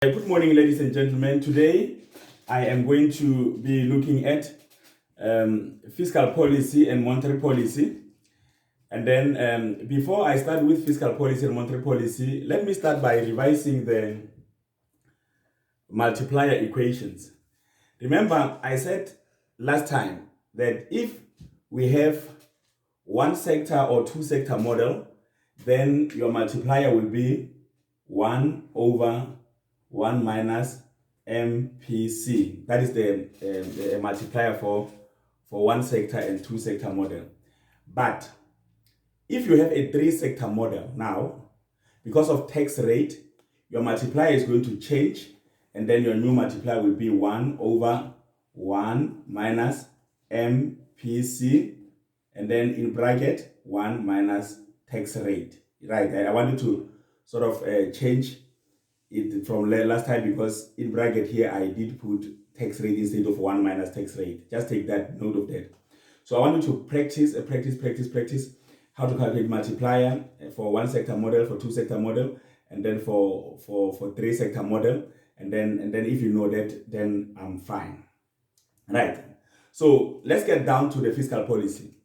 Good morning, ladies and gentlemen. Today, I am going to be looking at fiscal policy and monetary policy. And then before I start with fiscal policy and monetary policy, let me start by revising the multiplier equations. Remember, I said last time that if we have one sector or two sector model, then your multiplier will be 1 over 1 minus MPC. That is the multiplier for one sector and two sector model. But if you have a three sector model now, because of tax rate, your multiplier is going to change, and then your new multiplier will be 1 over 1 minus MPC, and then in bracket 1 minus tax rate. Right, I wanted to sort of change it from last time, because in bracket here I did put tax rate instead of 1 minus tax rate. Just take that note of that. So I wanted to practice how to calculate multiplier for one sector model, for two sector model, and then for three sector model. And then if you know that, then I'm fine. Right. So let's get down to the fiscal policy.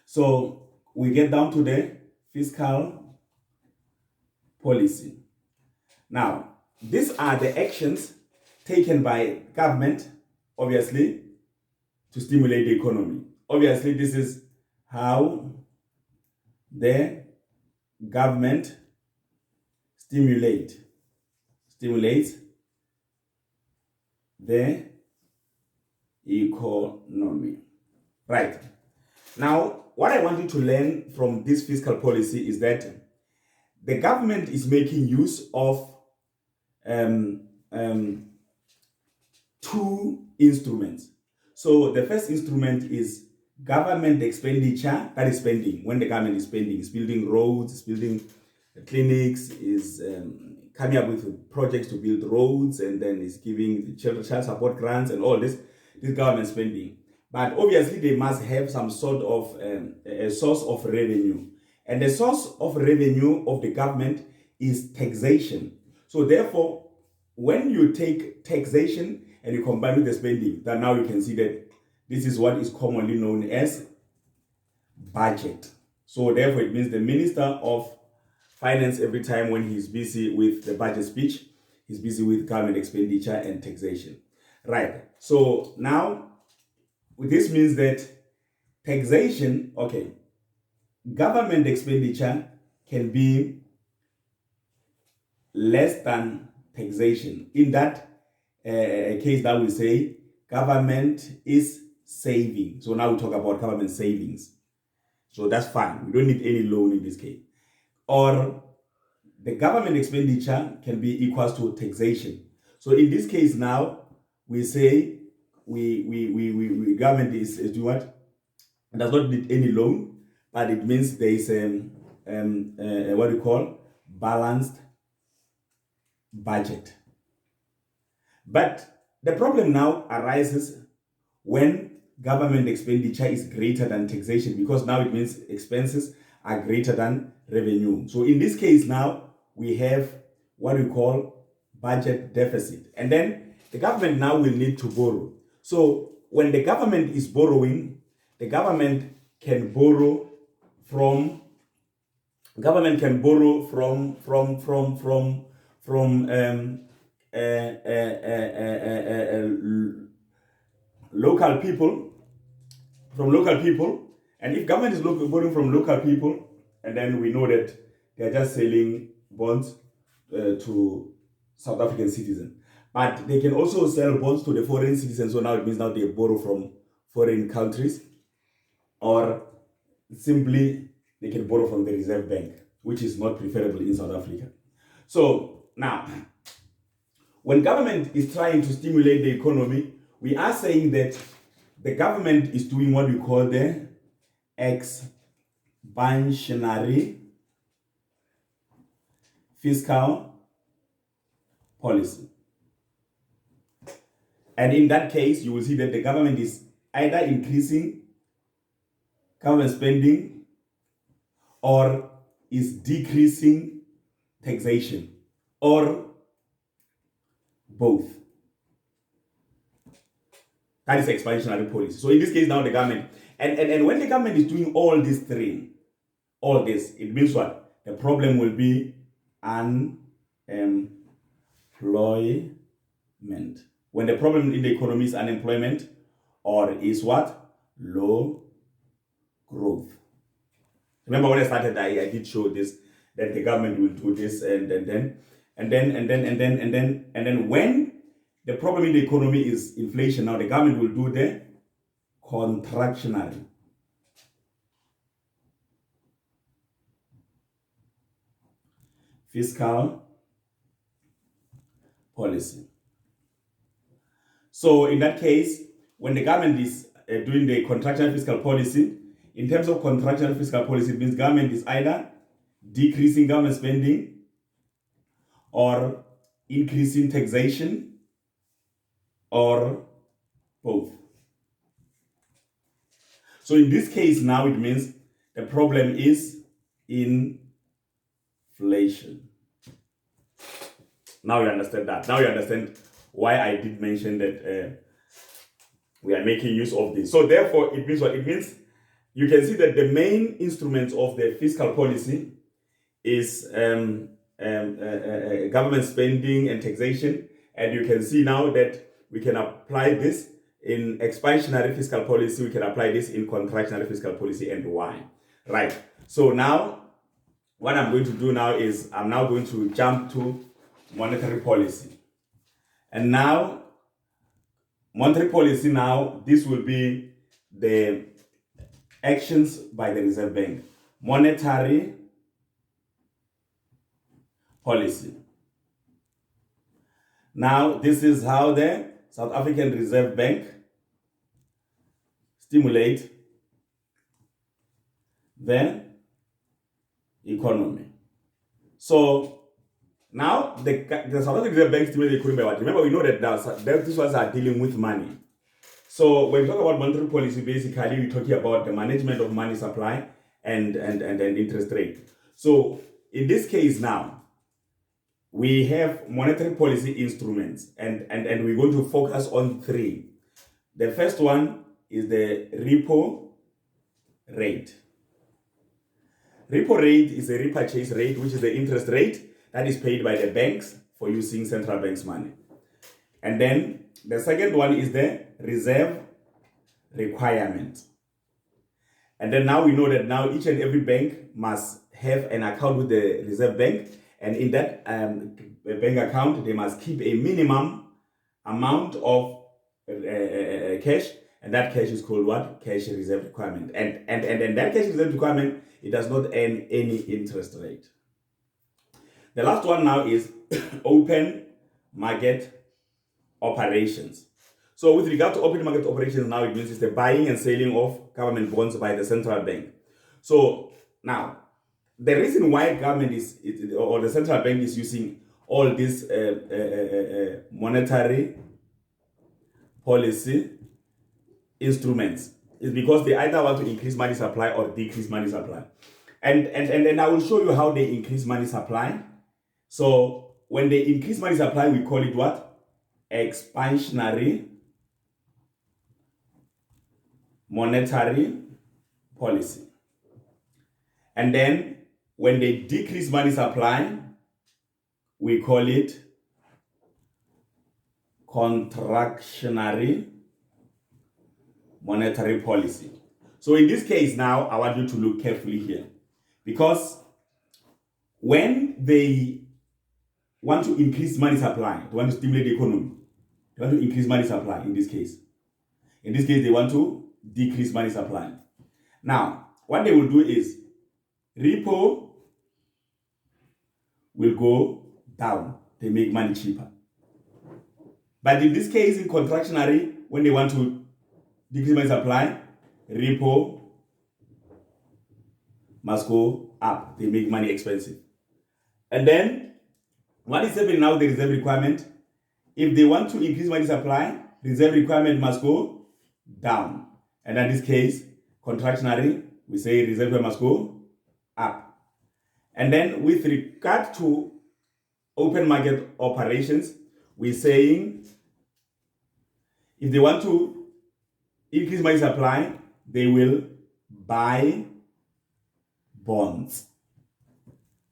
So we get down to the fiscal policy. Now, these are the actions taken by government, obviously, to stimulate the economy. Obviously, this is how the government stimulates the economy. Right. Now, what I want you to learn from this fiscal policy is that the government is making use of two instruments. So the first instrument is government expenditure, that is spending. When the government is spending, it's building roads, it's building clinics, is coming up with projects to build roads, and then is giving the child support grants and all this government spending. But obviously they must have some sort of a source of revenue. And the source of revenue of the government is taxation. So therefore, when you take taxation and you combine with the spending, then now you can see that this is what is commonly known as budget. So therefore, it means the Minister of Finance, every time when he's busy with the budget speech, he's busy with government expenditure and taxation. Right. So now, this means that taxation, okay, government expenditure can be less than taxation. In that case, that we say government is saving. So now we talk about government savings. So that's fine. We don't need any loan in this case. Or the government expenditure can be equal to taxation. So in this case now, we say we government is doing what? It does not need any loan, but it means there is what we call balanced budget. But the problem now arises when government expenditure is greater than taxation, because now it means expenses are greater than revenue. So in this case now, we have what we call budget deficit. And then the government now will need to borrow. So when the government is borrowing, the government can borrow from local people, and if government is borrowing from local people, and then we know that they are just selling bonds to South African citizens, but they can also sell bonds to the foreign citizens. So now it means now they borrow from foreign countries, or simply they can borrow from the Reserve Bank, which is not preferable in South Africa. So now, when government is trying to stimulate the economy, we are saying that the government is doing what we call the expansionary fiscal policy. And in that case, you will see that the government is either increasing government spending or is decreasing taxation, or both. That is expansionary policy. So in this case now the government, and when the government is doing all these three, all this, it means what? The problem will be unemployment. When the problem in the economy is unemployment or is what? Low growth. Remember when I started, I did show this, that the government will do this and then when the problem in the economy is inflation, now the government will do the contractionary. Fiscal policy. So in that case, when the government is doing the contractionary fiscal policy, in terms of contractionary fiscal policy, it means government is either decreasing government spending or increasing taxation or both. So in this case now it means the problem is inflation. Now you understand that. Now you understand why I did mention that we are making use of this. So therefore it means what? It means you can see that the main instruments of the fiscal policy is government spending and taxation. And you can see now that we can apply this in expansionary fiscal policy, we can apply this in contractionary fiscal policy, and why. Right. So now, what I'm going to do now is I'm now going to jump to monetary policy. And now, monetary policy now, this will be the actions by the Reserve Bank. Monetary policy. Now, this is how the South African Reserve Bank stimulate the economy. So now the South African Reserve Bank stimulate the economy by what? Remember, we know that these ones are dealing with money. So when we talk about monetary policy, basically we're talking about the management of money supply and interest rate. So in this case now, we have monetary policy instruments and we're going to focus on three. The first one is the repo rate. Repo rate is a repurchase rate, which is the interest rate that is paid by the banks for using central bank's money. And then the second one is the reserve requirement. And then now we know that now each and every bank must have an account with the Reserve Bank. And in that bank account, they must keep a minimum amount of cash. And that cash is called what? Cash reserve requirement. And that cash reserve requirement, it does not earn any interest rate. The last one now is open market operations. So with regard to open market operations, now it means it's the buying and selling of government bonds by the central bank. So now, the reason why government or the central bank is using all these monetary policy instruments is because they either want to increase money supply or decrease money supply. And I will show you how they increase money supply. So when they increase money supply, we call it what? Expansionary monetary policy. And then when they decrease money supply, we call it contractionary monetary policy. So in this case now, I want you to look carefully here. Because when they want to increase money supply, they want to stimulate the economy, they want to increase money supply in this case. In this case, they want to decrease money supply. Now, what they will do is repo will go down. They make money cheaper. But in this case, in contractionary, when they want to decrease money supply, repo must go up. They make money expensive. And then, what is happening now, the reserve requirement? If they want to increase money supply, reserve requirement must go down. And in this case, contractionary, we say reserve requirement must go up. And then with regard to open market operations, we're saying if they want to increase money supply, they will buy bonds.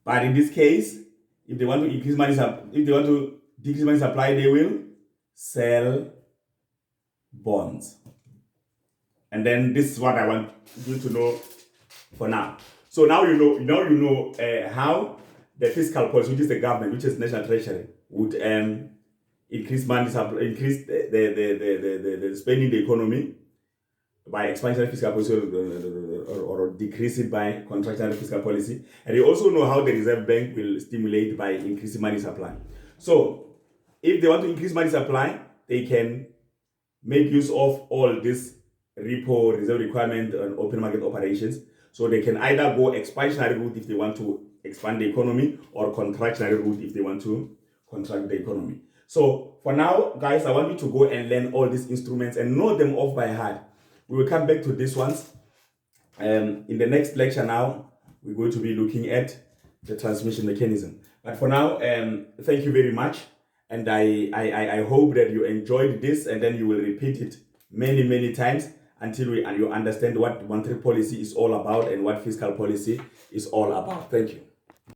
But in this case, if they want to increase money if they want to decrease money supply, they will sell bonds. And then this is what I want you to know for now. So now you know how the fiscal policy, which is the government, which is national treasury, would increase money supply, increase the spending the economy by expansionary fiscal policy or decrease it by contractionary fiscal policy. And you also know how the Reserve Bank will stimulate by increasing money supply. So if they want to increase money supply, they can make use of all this repo, reserve requirement, and open market operations. So they can either go expansionary route if they want to expand the economy, or contractionary route if they want to contract the economy. So for now, guys, I want you to go and learn all these instruments and know them off by heart. We will come back to these ones. In the next lecture now, we're going to be looking at the transmission mechanism. But for now, thank you very much. And I hope that you enjoyed this, and then you will repeat it many times until you understand what monetary policy is all about and what fiscal policy is all about. Thank you.